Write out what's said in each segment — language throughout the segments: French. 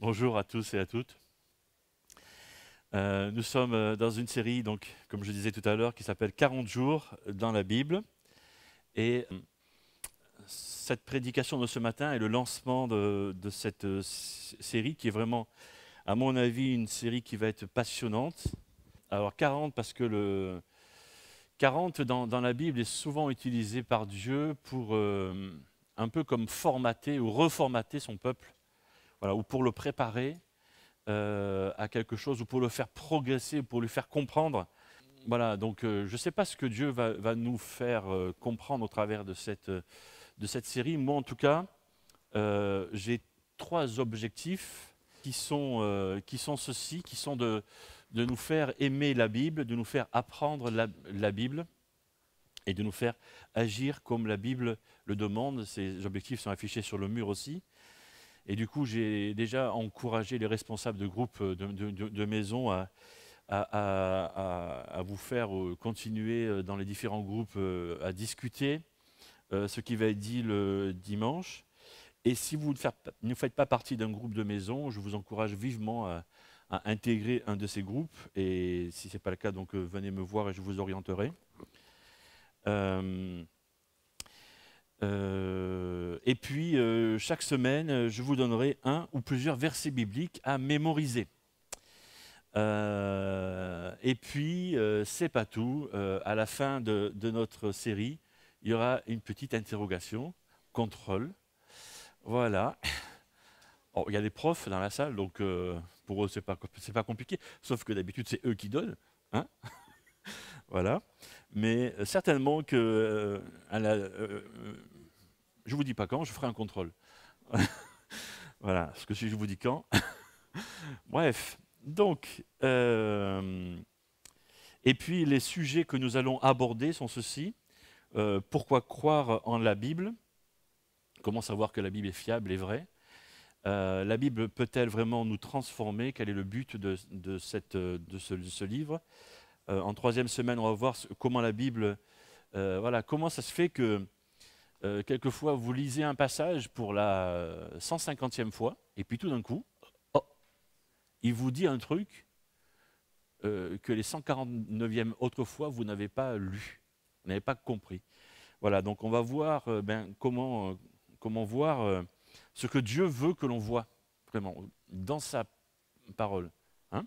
Bonjour à tous et à toutes. Nous sommes dans une série, donc, comme je disais tout à l'heure, qui s'appelle 40 jours dans la Bible. Et cette prédication de ce matin est le lancement de cette série qui est vraiment, à mon avis, une série qui va être passionnante. Alors 40 parce que le 40 dans la Bible est souvent utilisé par Dieu pour un peu comme formater ou reformater son peuple, voilà, ou pour le préparer à quelque chose ou pour le faire progresser, pour lui faire comprendre. Voilà, donc je ne sais pas ce que Dieu va nous faire comprendre au travers de cette série. Moi, en tout cas, j'ai trois objectifs qui sont ceux-ci, qui sont de nous faire aimer la Bible, de nous faire apprendre la Bible et de nous faire agir comme la Bible le demande. Ces objectifs sont affichés sur le mur aussi. Et du coup, j'ai déjà encouragé les responsables de groupes de maison à vous faire continuer dans les différents groupes à discuter ce qui va être dit le dimanche. Et si vous ne faites pas partie d'un groupe de maison, je vous encourage vivement à intégrer un de ces groupes. Et si ce n'est pas le cas, donc venez me voir et je vous orienterai. Et puis, chaque semaine, je vous donnerai un ou plusieurs versets bibliques à mémoriser. Et puis, c'est pas tout. À la fin de notre série, il y aura une petite interrogation, contrôle. Voilà. Oh, il y a des profs dans la salle, donc pour eux, c'est pas compliqué. Sauf que d'habitude, c'est eux qui donnent. Hein. Voilà. Mais certainement que je ne vous dis pas quand, je ferai un contrôle. Voilà, parce que si je vous dis quand. Bref, donc, et puis les sujets que nous allons aborder sont ceux-ci. Pourquoi croire en la Bible? Comment savoir que la Bible est fiable et vraie? La Bible peut-elle vraiment nous transformer? Quel est le but de ce livre? En troisième semaine, on va voir comment la Bible, voilà, comment ça se fait que quelquefois vous lisez un passage pour la 150e fois, et puis tout d'un coup, oh, il vous dit un truc que les 149e autres fois, vous n'avez pas lu, vous n'avez pas compris. Voilà, donc on va voir comment voir ce que Dieu veut que l'on voit, vraiment, dans sa parole. Hein.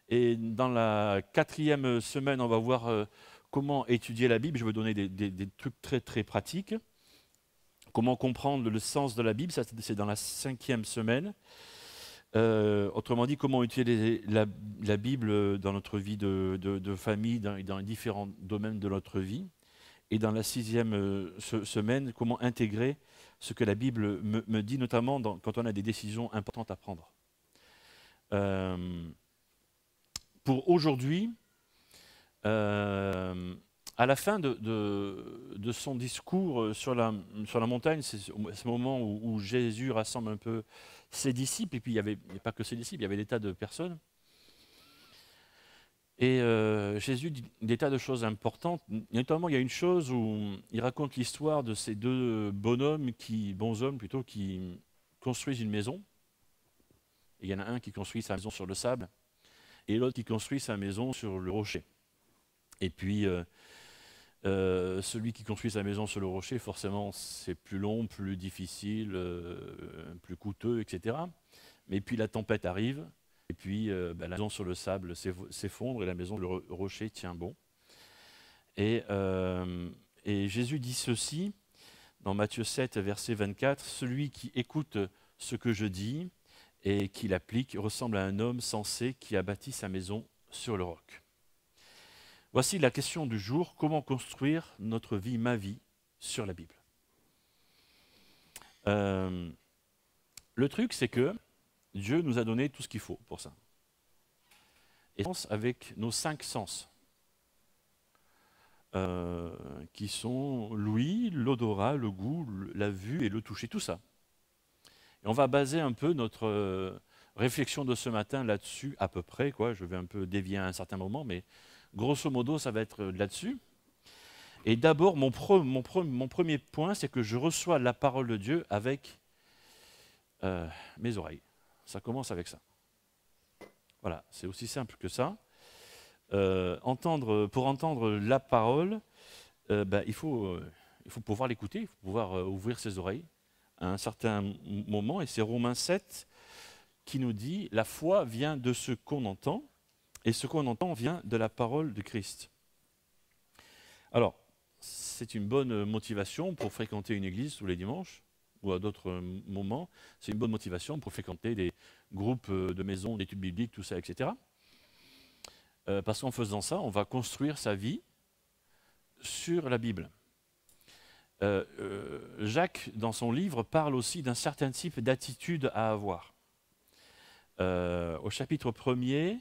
Et dans la 4e semaine, on va voir comment étudier la Bible. Je vais donner des trucs très, très pratiques. Comment comprendre le sens de la Bible, ça c'est dans la 5e semaine. Autrement dit, comment utiliser la Bible dans notre vie de famille, dans les différents domaines de notre vie. Et dans la 6e semaine, comment intégrer ce que la Bible me dit, notamment quand on a des décisions importantes à prendre. Pour aujourd'hui, à la fin de son discours sur la montagne, c'est ce moment où Jésus rassemble un peu ses disciples, et puis il n'y avait pas que ses disciples, il y avait des tas de personnes. Et Jésus dit des tas de choses importantes. Notamment, il y a une chose où il raconte l'histoire de ces deux bonshommes qui construisent une maison. Et il y en a un qui construit sa maison sur le sable, et l'autre qui construit sa maison sur le rocher. Et puis, celui qui construit sa maison sur le rocher, forcément, c'est plus long, plus difficile, plus coûteux, etc. Mais puis la tempête arrive, et puis la maison sur le sable s'effondre, et la maison sur le rocher tient bon. Et Jésus dit ceci, dans Matthieu 7, verset 24, « Celui qui écoute ce que je dis et qui l'applique ressemble à un homme sensé qui a bâti sa maison sur le roc. » Voici la question du jour, comment construire notre vie, ma vie, sur la Bible. Le truc, c'est que Dieu nous a donné tout ce qu'il faut pour ça. Et avec nos 5 sens, qui sont l'ouïe, l'odorat, le goût, la vue et le toucher, tout ça. Et on va baser un peu notre réflexion de ce matin là-dessus, à peu près, quoi. Je vais un peu dévier à un certain moment, mais grosso modo, ça va être là-dessus. Et d'abord, mon premier point, c'est que je reçois la parole de Dieu avec mes oreilles. Ça commence avec ça. Voilà, c'est aussi simple que ça. Pour entendre la parole, il faut pouvoir l'écouter, il faut pouvoir ouvrir ses oreilles à un certain moment. Et c'est Romains 7 qui nous dit « La foi vient de ce qu'on entend, et ce qu'on entend vient de la parole de Christ. » Alors, c'est une bonne motivation pour fréquenter une église tous les dimanches, ou à d'autres moments. C'est une bonne motivation pour fréquenter des groupes de maisons d'études bibliques, tout ça, etc. Parce qu'en faisant ça, on va construire sa vie sur la Bible. Jacques, dans son livre, parle aussi d'un certain type d'attitude à avoir. Au chapitre 1er,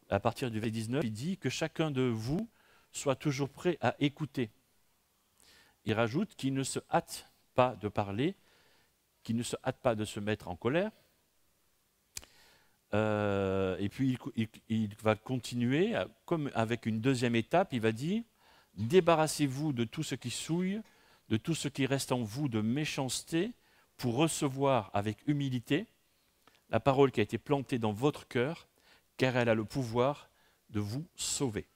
à partir du verset 19, il dit que chacun de vous soit toujours prêt à écouter. Il rajoute qu'il ne se hâte pas de parler, qu'il ne se hâte pas de se mettre en colère. Et puis il va continuer, comme avec une deuxième étape, il va dire « Débarrassez-vous de tout ce qui souille, de tout ce qui reste en vous de méchanceté, pour recevoir avec humilité la parole qui a été plantée dans votre cœur, car elle a le pouvoir de vous sauver.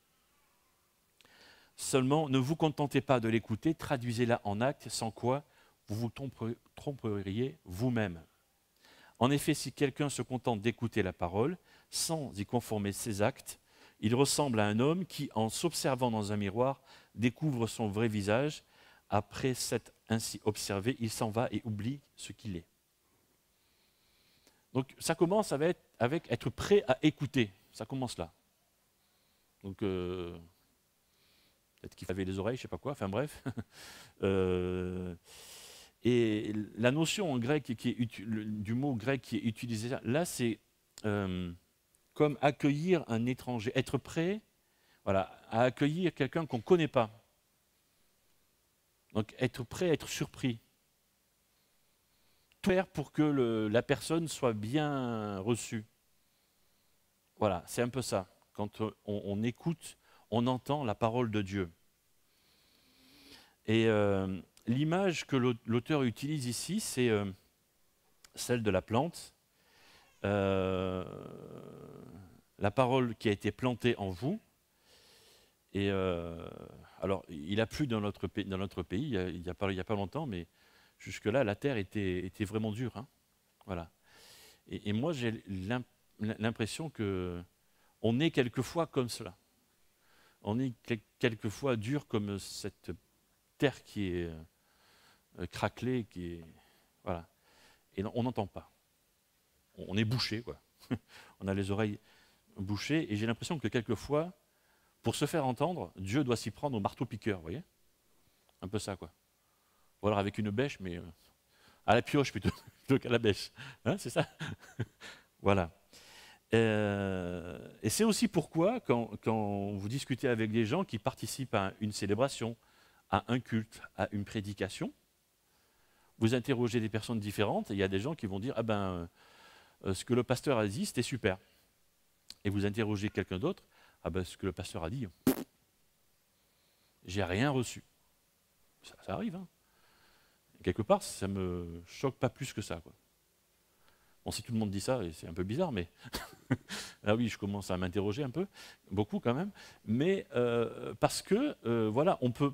Seulement, ne vous contentez pas de l'écouter, traduisez-la en actes, sans quoi vous vous tromperiez vous-même. En effet, si quelqu'un se contente d'écouter la parole, sans y conformer ses actes, il ressemble à un homme qui, en s'observant dans un miroir, découvre son vrai visage. Après s'être ainsi observé, il s'en va et oublie ce qu'il est. » Donc ça commence avec être prêt à écouter. Ça commence là. Donc peut-être qu'il faut laver les oreilles, je ne sais pas quoi, enfin bref. Et la notion en grec du mot grec qui est utilisé là, c'est comme accueillir un étranger, être prêt, voilà, à accueillir quelqu'un qu'on ne connaît pas. Donc être prêt à être surpris. Tout faire pour que la personne soit bien reçue. Voilà, c'est un peu ça. Quand on écoute, on entend la parole de Dieu. Et l'image que l'auteur utilise ici, c'est celle de la plante. La parole qui a été plantée en vous. Et alors, il a plu dans notre pays il n'y a pas longtemps, mais jusque-là, la terre était vraiment dure. Hein. Voilà. Et moi, j'ai l'impression qu'on est quelquefois comme cela. On est quelquefois dur comme cette terre qui est craquelée, voilà. Et on n'entend pas. On est bouché, quoi. On a les oreilles bouchées, et j'ai l'impression que quelquefois, pour se faire entendre, Dieu doit s'y prendre au marteau-piqueur, vous voyez? Un peu ça, quoi. Ou alors avec une bêche, mais à la pioche plutôt qu'à la bêche. Hein, c'est ça? Voilà. Et c'est aussi pourquoi, quand vous discutez avec des gens qui participent à une célébration, à un culte, à une prédication, vous interrogez des personnes différentes, et il y a des gens qui vont dire « Ah ben, ce que le pasteur a dit, c'était super. » Et vous interrogez quelqu'un d'autre, « Ah ben, ce que le pasteur a dit, j'ai rien reçu. » Ça arrive, hein. Quelque part, ça ne me choque pas plus que ça, quoi. Bon, si tout le monde dit ça, c'est un peu bizarre, mais là oui, je commence à m'interroger un peu, beaucoup quand même, mais parce que, voilà, on peut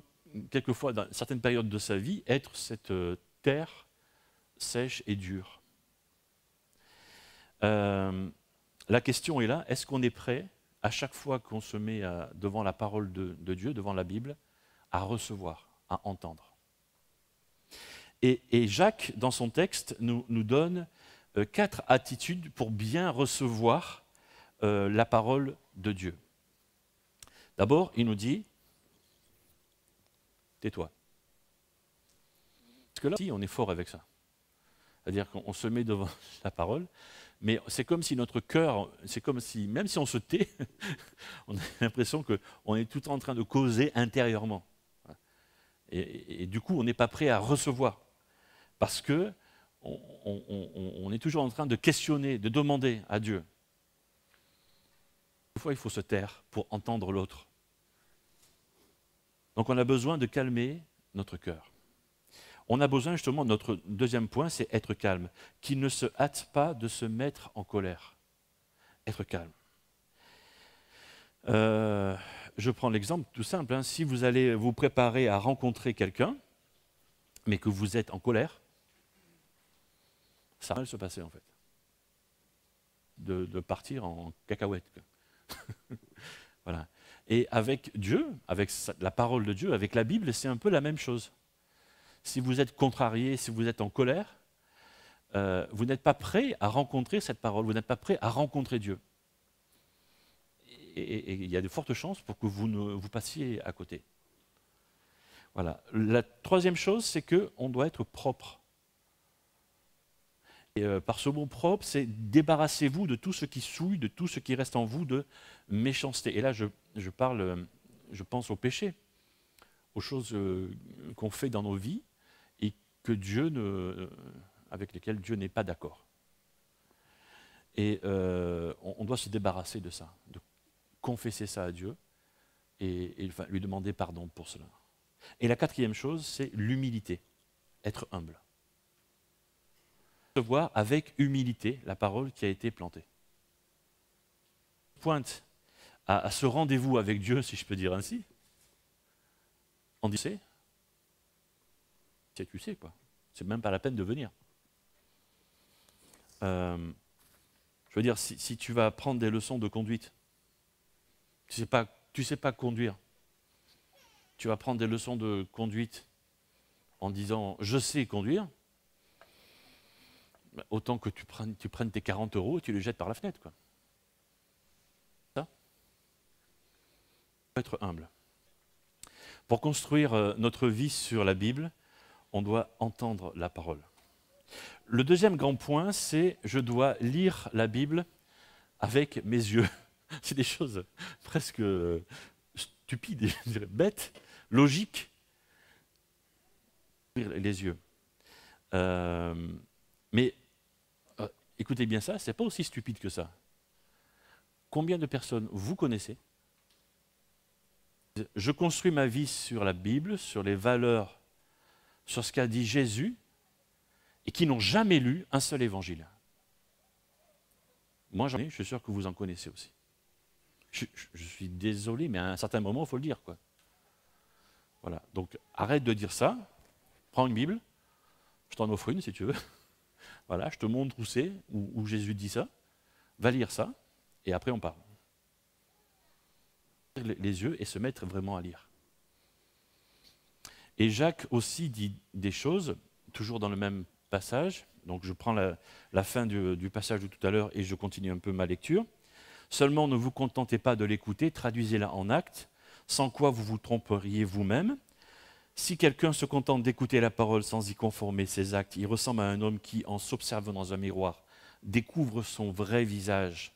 quelquefois, dans certaines périodes de sa vie, être cette terre sèche et dure. La question est là, est-ce qu'on est prêt, à chaque fois qu'on se met devant la parole de Dieu, devant la Bible, à recevoir, à entendre? Et Jacques, dans son texte, nous donne 4 attitudes pour bien recevoir la parole de Dieu. D'abord, il nous dit, tais-toi. Parce que là, si, on est fort avec ça. C'est-à-dire qu'on se met devant la parole, mais c'est comme si notre cœur, c'est comme si, même si on se tait, on a l'impression qu'on est tout en train de causer intérieurement. Et du coup, on n'est pas prêt à recevoir. Parce que on est toujours en train de questionner, de demander à Dieu. Des fois, il faut se taire pour entendre l'autre. Donc on a besoin de calmer notre cœur. on a besoin justement, notre deuxième point, c'est être calme. Qu'il ne se hâte pas de se mettre en colère. Être calme. Je prends l'exemple tout simple. Hein. Si vous allez vous préparer à rencontrer quelqu'un, mais que vous êtes en colère, ça va mal se passer en fait. De partir en cacahuète. Voilà. Et avec Dieu, avec la parole de Dieu, avec la Bible, c'est un peu la même chose. Si vous êtes contrarié, si vous êtes en colère, vous n'êtes pas prêt à rencontrer cette parole, vous n'êtes pas prêt à rencontrer Dieu. Et il y a de fortes chances pour que vous passiez à côté. Voilà. La troisième chose, c'est qu'on doit être propre. Et par ce mot propre, c'est débarrassez-vous de tout ce qui souille, de tout ce qui reste en vous de méchanceté. Et là, je pense au péché, aux choses qu'on fait dans nos vies et que avec lesquelles Dieu n'est pas d'accord. Et on doit se débarrasser de ça, de confesser ça à Dieu et lui demander pardon pour cela. Et la quatrième chose, c'est l'humilité, être humble. Recevoir avec humilité la parole qui a été plantée. Pointe à ce rendez-vous avec Dieu, si je peux dire ainsi, on dit tu sais quoi, c'est même pas la peine de venir. Je veux dire, si tu vas prendre des leçons de conduite, tu sais pas conduire, tu vas prendre des leçons de conduite en disant « je sais conduire », autant que tu prennes tes 40 € et tu les jettes par la fenêtre. Quoi. Ça, faut être humble. Pour construire notre vie sur la Bible, on doit entendre la parole. Le deuxième grand point, c'est je dois lire la Bible avec mes yeux. C'est des choses presque stupides, je dirais, bêtes, logiques. Les yeux. Mais écoutez bien ça, c'est pas aussi stupide que ça. Combien de personnes vous connaissez? Je construis ma vie sur la Bible, sur les valeurs, sur ce qu'a dit Jésus, et qui n'ont jamais lu un seul évangile. Moi, j'en ai, je suis sûr que vous en connaissez aussi. Je suis désolé, mais à un certain moment, il faut le dire, quoi. Voilà. Donc, arrête de dire ça. Prends une Bible. Je t'en offre une, si tu veux. Voilà, je te montre où c'est, où Jésus dit ça. Va lire ça, et après, on parle. Les yeux et se mettre vraiment à lire. Et Jacques aussi dit des choses, toujours dans le même passage. Donc, je prends la fin du passage de tout à l'heure et je continue un peu ma lecture. Seulement, ne vous contentez pas de l'écouter, traduisez-la en actes, sans quoi vous vous tromperiez vous-même. Si quelqu'un se contente d'écouter la parole sans y conformer ses actes, il ressemble à un homme qui, en s'observant dans un miroir, découvre son vrai visage.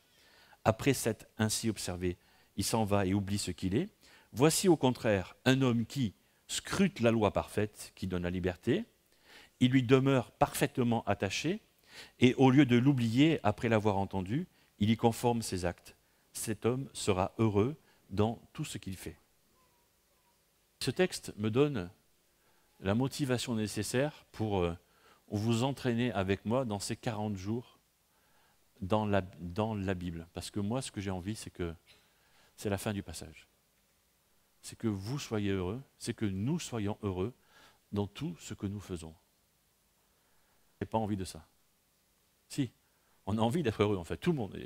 Après s'être ainsi observé, il s'en va et oublie ce qu'il est. Voici au contraire un homme qui scrute la loi parfaite qui donne la liberté. Il lui demeure parfaitement attaché et au lieu de l'oublier après l'avoir entendu, il y conforme ses actes. Cet homme sera heureux dans tout ce qu'il fait. Ce texte me donne la motivation nécessaire pour vous entraîner avec moi dans ces 40 jours dans la Bible. Parce que moi, ce que j'ai envie, c'est la fin du passage. C'est que vous soyez heureux, c'est que nous soyons heureux dans tout ce que nous faisons. Je n'ai pas envie de ça. Si, on a envie d'être heureux en fait, tout le monde.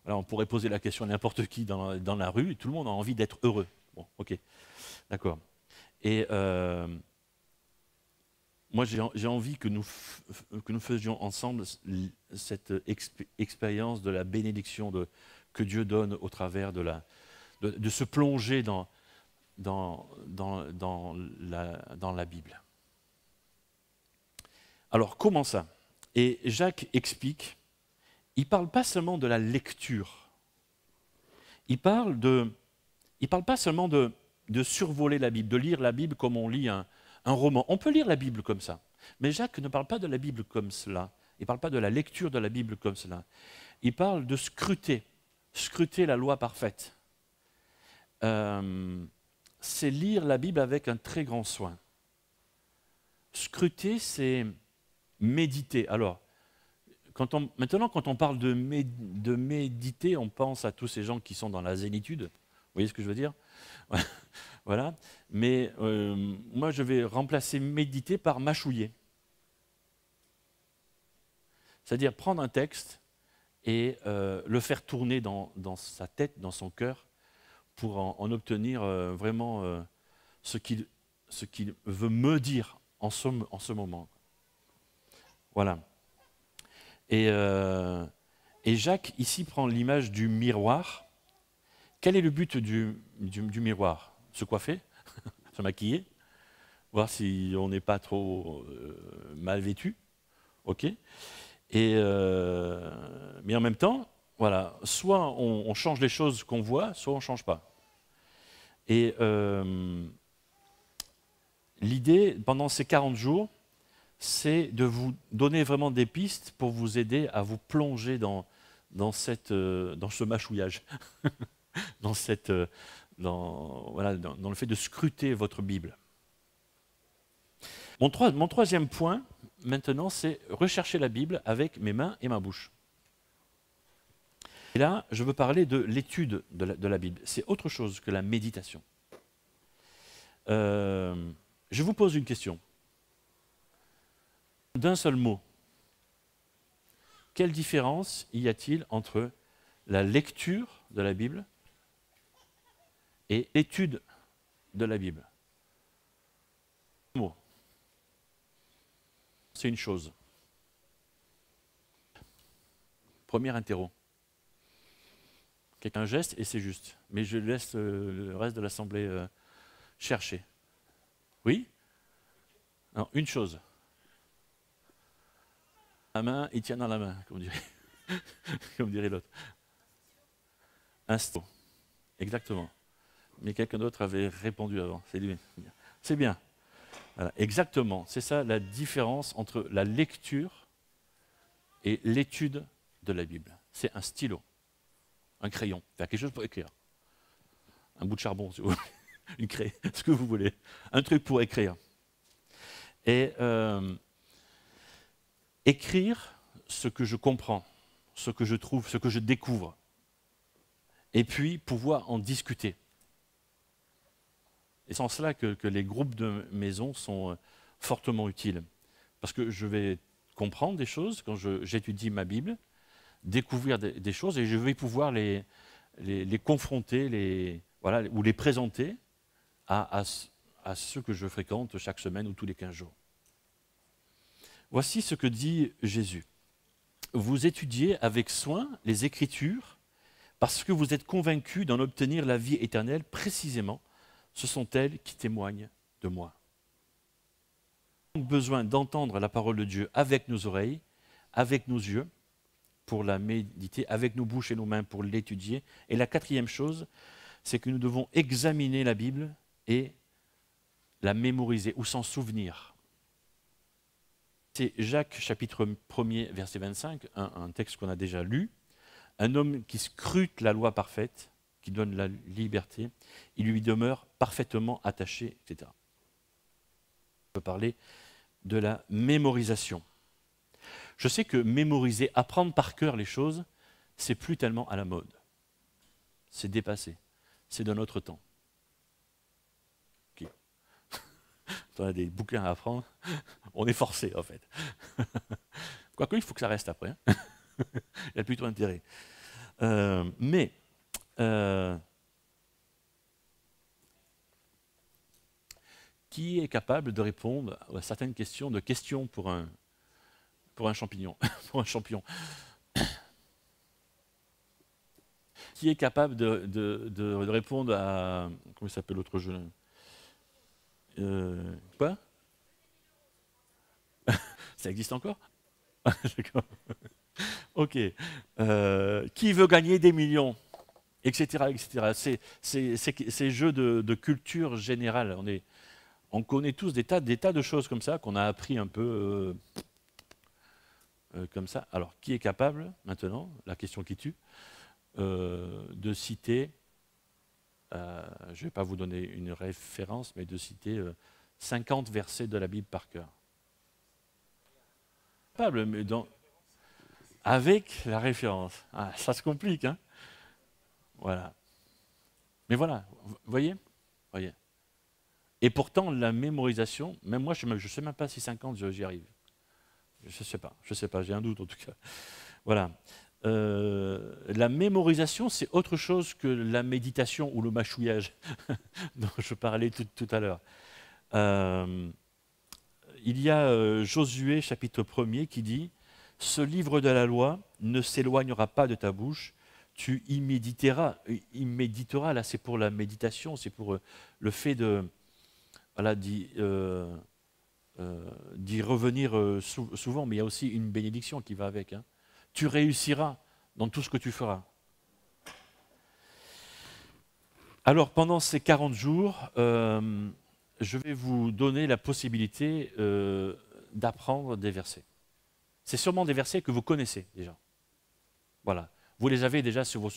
Alors, on pourrait poser la question à n'importe qui dans la rue, et tout le monde a envie d'être heureux. Bon, ok, d'accord. Et moi, j'ai envie que nous faisions ensemble cette expérience de la bénédiction que Dieu donne au travers de se plonger dans la Bible. Alors, comment ça? Et Jacques explique, il ne parle pas seulement de la lecture, il parle pas seulement de survoler la Bible, de lire la Bible comme on lit un roman. On peut lire la Bible comme ça, mais Jacques ne parle pas de la Bible comme cela, il ne parle pas de la lecture de la Bible comme cela. Il parle de scruter la loi parfaite. C'est lire la Bible avec un très grand soin. Scruter, c'est méditer. Alors, maintenant, quand on parle de méditer, on pense à tous ces gens qui sont dans la zénitude. Vous voyez ce que je veux dire? Voilà. Mais moi, je vais remplacer méditer par mâchouiller. C'est-à-dire prendre un texte et le faire tourner dans sa tête, dans son cœur, pour en obtenir vraiment ce qu'il veut me dire en ce moment. Voilà. Et Jacques, ici, prend l'image du miroir. Quel est le but du miroir? Se coiffer, se maquiller, voir si on n'est pas trop mal vêtu. OK. Mais en même temps, voilà, soit on change les choses qu'on voit, soit on ne change pas. Et l'idée, pendant ces 40 jours, c'est de vous donner vraiment des pistes pour vous aider à vous plonger dans ce mâchouillage, dans le fait de scruter votre Bible. Mon troisième point, maintenant, c'est rechercher la Bible avec mes mains et ma bouche. Et là, je veux parler de l'étude de la Bible. C'est autre chose que la méditation. Je vous pose une question. D'un seul mot, quelle différence y a-t-il entre la lecture de la Bible et l'étude de la Bible? Un mot. C'est une chose. Premier interro. Quelqu'un geste et c'est juste. Mais je laisse le reste de l'assemblée chercher. Oui? Non, une chose. La main, il tient dans la main, comme dirait l'autre. Un stylo. Exactement. Mais quelqu'un d'autre avait répondu avant. C'est lui. C'est bien. Voilà, exactement. C'est ça la différence entre la lecture et l'étude de la Bible. C'est un stylo, un crayon, faire quelque chose pour écrire. Un bout de charbon, si vous voulez. Une craie, ce que vous voulez. Un truc pour écrire. Et écrire ce que je comprends, ce que je trouve, ce que je découvre. Et puis pouvoir en discuter. Et c'est en cela que les groupes de maison sont fortement utiles. Parce que je vais comprendre des choses quand j'étudie ma Bible, découvrir des choses, et je vais pouvoir les confronter, ou les présenter à ceux que je fréquente chaque semaine ou tous les 15 jours. Voici ce que dit Jésus. Vous étudiez avec soin les Écritures parce que vous êtes convaincus d'en obtenir la vie éternelle. Précisément, ce sont elles qui témoignent de moi. Nous avons besoin d'entendre la parole de Dieu avec nos oreilles, avec nos yeux, pour la méditer, avec nos bouches et nos mains pour l'étudier. Et la quatrième chose, c'est que nous devons examiner la Bible et la mémoriser ou s'en souvenir. C'est Jacques chapitre 1er, verset 25, un texte qu'on a déjà lu. Un homme qui scrute la loi parfaite, qui donne la liberté, il lui demeure parfaitement attaché, etc. On peut parler de la mémorisation. Je sais que mémoriser, apprendre par cœur les choses, c'est plus tellement à la mode. C'est dépassé. C'est de notre temps. Okay. On a des bouquins à apprendre, on est forcé en fait. Quoique, il faut que ça reste après. Hein. Il y a plutôt intérêt. Mais qui est capable de répondre à certaines questions pour un champignon, pour un champion? Qui est capable de répondre à... Comment il s'appelle l'autre jeu? Quoi? Ça existe encore? D'accord. Ok. Qui veut gagner des millions? Etc. etc. Ces jeux de culture générale. On connaît tous des tas de choses comme ça qu'on a appris un peu comme ça. Alors, qui est capable, maintenant, la question qui tue, de citer, je ne vais pas vous donner une référence, mais de citer 50 versets de la Bible par cœur? palpable, mais avec la référence. Ah, ça se complique, hein? Voilà. Mais voilà, vous voyez? Voyez. Et pourtant, la mémorisation, même moi, je ne sais même pas si 50, j'y arrive. Je ne sais pas, j'ai un doute en tout cas. Voilà. La mémorisation, c'est autre chose que la méditation ou le mâchouillage dont je parlais tout à l'heure. Il y a Josué, chapitre 1er, qui dit « Ce livre de la loi ne s'éloignera pas de ta bouche, tu y méditeras. » Là, c'est pour la méditation, c'est pour le fait de, voilà, d'y revenir souvent, mais il y a aussi une bénédiction qui va avec. Hein. Tu réussiras dans tout ce que tu feras. Alors, pendant ces 40 jours, je vais vous donner la possibilité d'apprendre des versets. C'est sûrement des versets que vous connaissez déjà. Voilà. Vous les avez déjà sur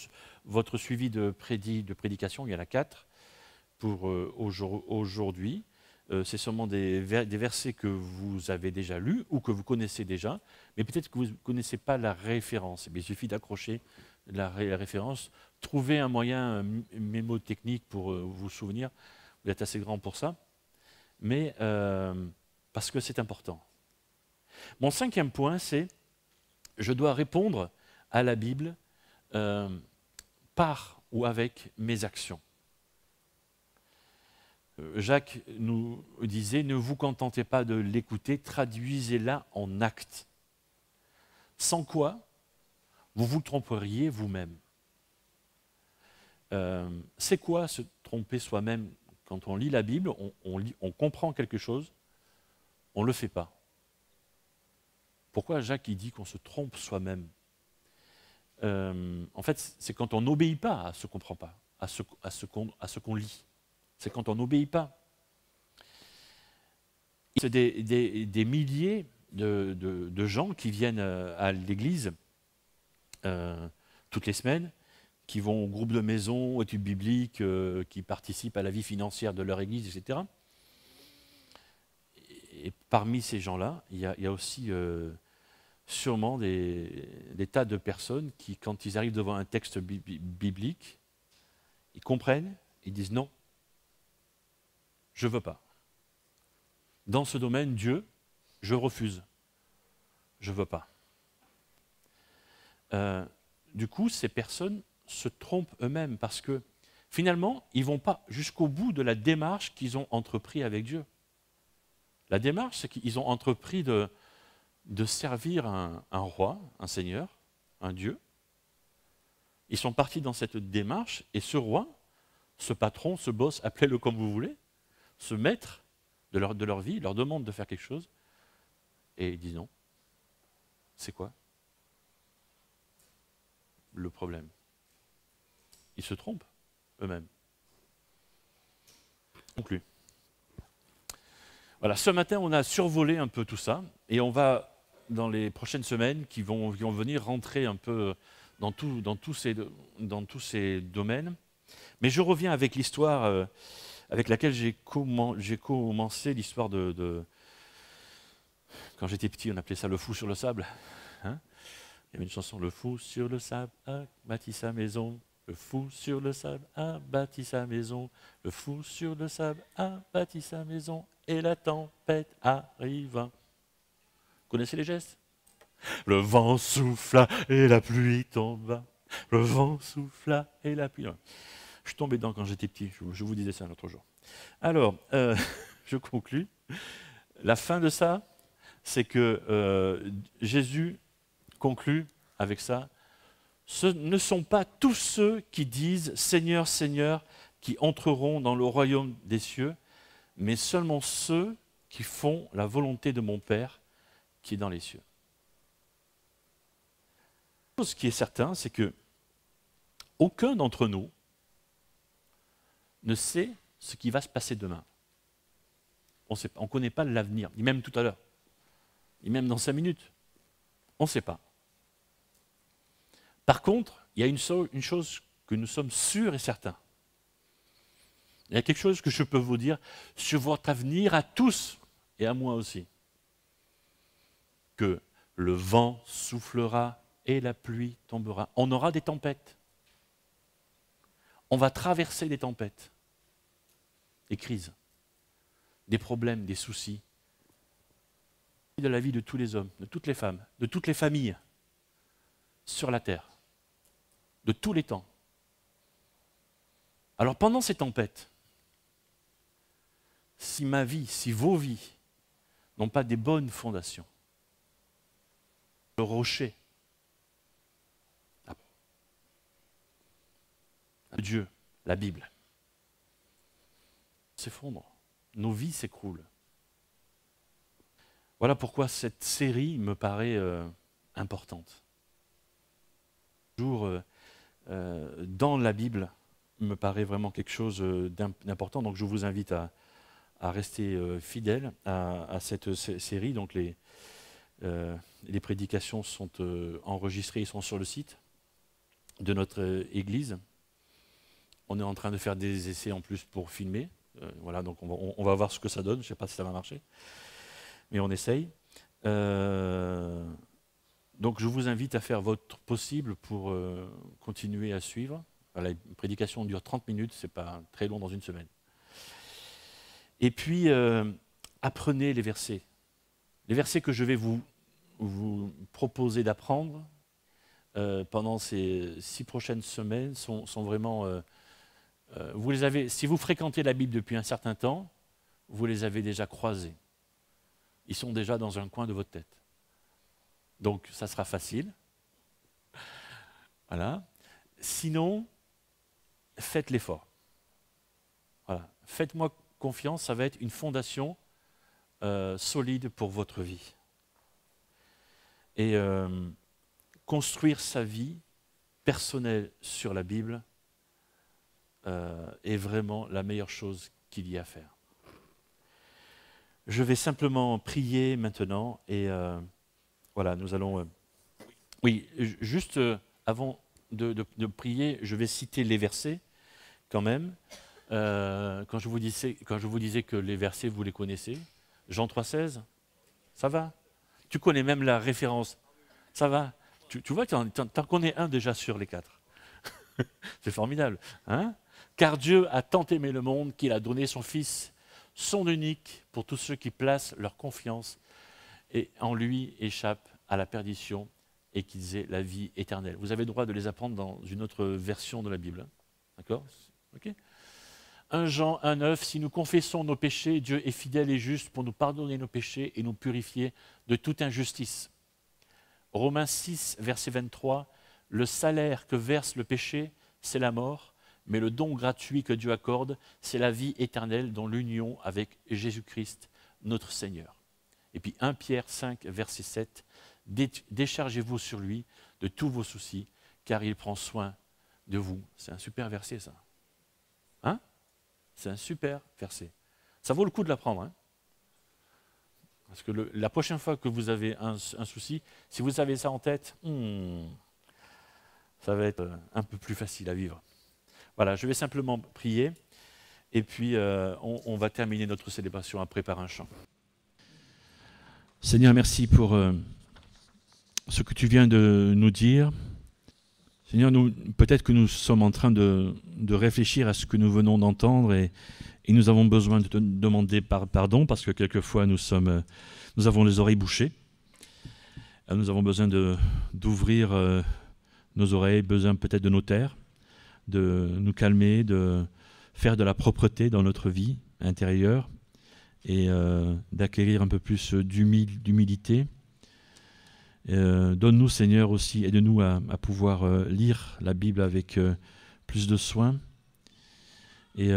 votre suivi de prédication, il y en a 4 pour aujourd'hui. C'est sûrement des versets que vous avez déjà lus ou que vous connaissez déjà, mais peut-être que vous ne connaissez pas la référence. Il suffit d'accrocher la référence, trouver un moyen mémotechnique pour vous souvenir. Vous êtes assez grand pour ça, mais parce que c'est important. Mon 5e point, c'est je dois répondre à la Bible par ou avec mes actions. Jacques nous disait, ne vous contentez pas de l'écouter, traduisez-la en actes. Sans quoi, vous vous tromperiez vous-même. C'est quoi se tromper soi-même? Quand on lit la Bible, on comprend quelque chose, on ne le fait pas. Pourquoi Jacques il dit qu'on se trompe soi-même? En fait, c'est quand on n'obéit pas à ce qu'on comprend pas, à ce qu'on lit. C'est quand on n'obéit pas. C'est des milliers de gens qui viennent à l'église toutes les semaines, qui vont au groupe de maison, études bibliques, qui participent à la vie financière de leur église, etc. Et parmi ces gens-là, il y a aussi sûrement des tas de personnes qui, quand ils arrivent devant un texte biblique, ils comprennent, ils disent non. Je ne veux pas. Dans ce domaine, Dieu, je refuse. Je ne veux pas. Du coup, ces personnes se trompent eux-mêmes parce que finalement, ils ne vont pas jusqu'au bout de la démarche qu'ils ont entreprise avec Dieu. La démarche, c'est qu'ils ont entrepris de servir un roi, un seigneur, un Dieu. Ils sont partis dans cette démarche et ce roi, ce patron, ce boss, appelez-le comme vous voulez, ce maître de leur vie, leur demande de faire quelque chose, et ils disent non. C'est quoi le problème? Ils se trompent eux-mêmes. Conclu. Voilà, ce matin, on a survolé un peu tout ça, et on va, dans les prochaines semaines, qui vont venir rentrer un peu dans tous ces domaines. Mais je reviens avec l'histoire avec laquelle j'ai commencé l'histoire de... Quand j'étais petit, on appelait ça le fou sur le sable. Hein? Il y avait une chanson, le fou sur le sable a bâti sa maison. Le fou sur le sable a bâti sa maison. Le fou sur le sable a bâti sa maison. Et la tempête arriva. Vous connaissez les gestes? Le vent souffla et la pluie tomba. Le vent souffla et la pluie... Je suis tombé dedans quand j'étais petit, je vous disais ça l'autre jour. Alors, je conclus. La fin de ça, c'est que Jésus conclut avec ça. Ce ne sont pas tous ceux qui disent « Seigneur, Seigneur » qui entreront dans le royaume des cieux, mais seulement ceux qui font la volonté de mon Père qui est dans les cieux. Ce qui est certain, c'est que aucun d'entre nous ne sait ce qui va se passer demain. On ne connaît pas l'avenir, ni même tout à l'heure, ni même dans 5 minutes. On ne sait pas. Par contre, il y a une chose que nous sommes sûrs et certains. Il y a quelque chose que je peux vous dire sur votre avenir à tous et à moi aussi. Que le vent soufflera et la pluie tombera. On aura des tempêtes. On va traverser des tempêtes, des crises, des problèmes, des soucis, de la vie de tous les hommes, de toutes les femmes, de toutes les familles sur la terre, de tous les temps. Alors pendant ces tempêtes, si ma vie, si vos vies n'ont pas des bonnes fondations, le rocher, Dieu, la Bible, s'effondre, nos vies s'écroulent. Voilà pourquoi cette série me paraît importante. Toujours dans la Bible me paraît vraiment quelque chose d'important. Donc je vous invite à rester fidèle à cette série. Donc les prédications sont enregistrées, ils sont sur le site de notre église. On est en train de faire des essais en plus pour filmer. Voilà, donc on va voir ce que ça donne. Je ne sais pas si ça va marcher, mais on essaye. Donc je vous invite à faire votre possible pour continuer à suivre. Voilà, une prédication dure 30 minutes, ce n'est pas très long dans une semaine. Et puis, apprenez les versets. Les versets que je vais vous proposer d'apprendre pendant ces 6 prochaines semaines sont vraiment... vous les avez, si vous fréquentez la Bible depuis un certain temps, vous les avez déjà croisés. Ils sont déjà dans un coin de votre tête. Donc, ça sera facile. Voilà. Sinon, faites l'effort. Voilà. Faites-moi confiance, ça va être une fondation solide pour votre vie. Et construire sa vie personnelle sur la Bible est vraiment la meilleure chose qu'il y a à faire. Je vais simplement prier maintenant et voilà, nous allons... oui, juste avant de prier, je vais citer les versets quand même. Quand je vous disais que les versets, vous les connaissez, Jean 3,16, ça va? Tu connais même la référence, ça va? Tu vois, tu en connais un déjà sur les 4. C'est formidable. Hein? Car Dieu a tant aimé le monde qu'il a donné son Fils, son unique, pour tous ceux qui placent leur confiance et en lui échappent à la perdition et qu'ils aient la vie éternelle. Vous avez le droit de les apprendre dans une autre version de la Bible. D'accord? Ok. 1 Jean 1,9, si nous confessons nos péchés, Dieu est fidèle et juste pour nous pardonner nos péchés et nous purifier de toute injustice. Romains 6, verset 23, le salaire que verse le péché, c'est la mort, mais le don gratuit que Dieu accorde, c'est la vie éternelle dans l'union avec Jésus-Christ, notre Seigneur. Et puis 1 Pierre 5, verset 7, déchargez-vous sur lui de tous vos soucis, car il prend soin de vous. C'est un super verset, ça. Hein? C'est un super verset. Ça vaut le coup de l'apprendre. Hein? Parce que la prochaine fois que vous avez un souci, si vous avez ça en tête, ça va être un peu plus facile à vivre. Voilà, je vais simplement prier et puis on va terminer notre célébration après par un chant. Seigneur, merci pour ce que tu viens de nous dire. Seigneur, peut-être que nous sommes en train de réfléchir à ce que nous venons d'entendre et nous avons besoin de te demander pardon parce que quelquefois nous avons les oreilles bouchées. Nous avons besoin d'ouvrir nos oreilles, besoin peut-être de nos taire, de nous calmer, de faire de la propreté dans notre vie intérieure et d'acquérir un peu plus d'humilité. Donne-nous, Seigneur, aussi, aide-nous à pouvoir lire la Bible avec plus de soin et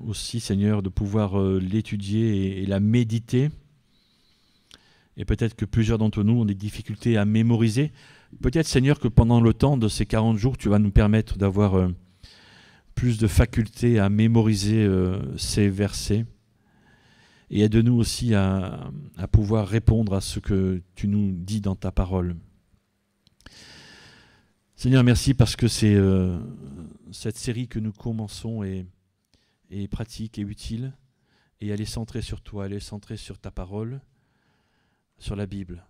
aussi, Seigneur, de pouvoir l'étudier et la méditer. Et peut-être que plusieurs d'entre nous ont des difficultés à mémoriser. Peut-être, Seigneur, que pendant le temps de ces 40 jours, tu vas nous permettre d'avoir plus de facultés à mémoriser ces versets. Et aide-nous aussi à pouvoir répondre à ce que tu nous dis dans ta parole. Seigneur, merci parce que cette série que nous commençons est pratique et utile. Et elle est centrée sur toi, elle est centrée sur ta parole, sur la Bible.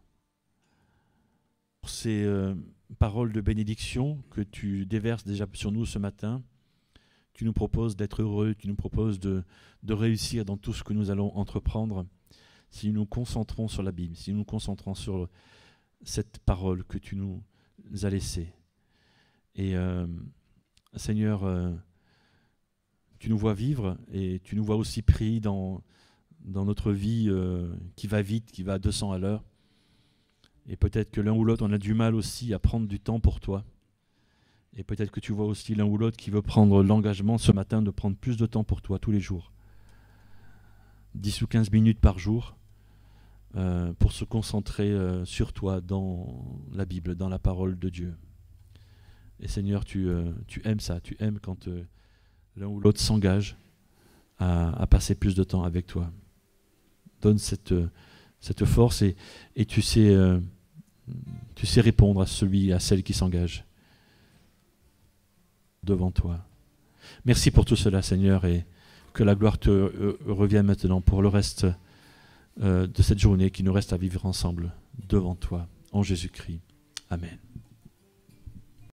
Pour ces paroles de bénédiction que tu déverses déjà sur nous ce matin. Tu nous proposes d'être heureux, tu nous proposes de réussir dans tout ce que nous allons entreprendre si nous nous concentrons sur la Bible, si nous nous concentrons sur cette parole que tu nous as laissée. Et Seigneur, tu nous vois vivre et tu nous vois aussi pris dans notre vie qui va vite, qui va à 200 à l'heure. Et peut-être que l'un ou l'autre, on a du mal aussi à prendre du temps pour toi. Et peut-être que tu vois aussi l'un ou l'autre qui veut prendre l'engagement ce matin de prendre plus de temps pour toi tous les jours. 10 ou 15 minutes par jour pour se concentrer sur toi dans la Bible, dans la parole de Dieu. Et Seigneur, tu aimes ça, tu aimes quand l'un ou l'autre s'engage à passer plus de temps avec toi. Donne cette force et tu sais répondre à celle qui s'engage devant toi. Merci pour tout cela, Seigneur, et que la gloire te revienne maintenant pour le reste de cette journée qui nous reste à vivre ensemble devant toi, en Jésus-Christ. Amen.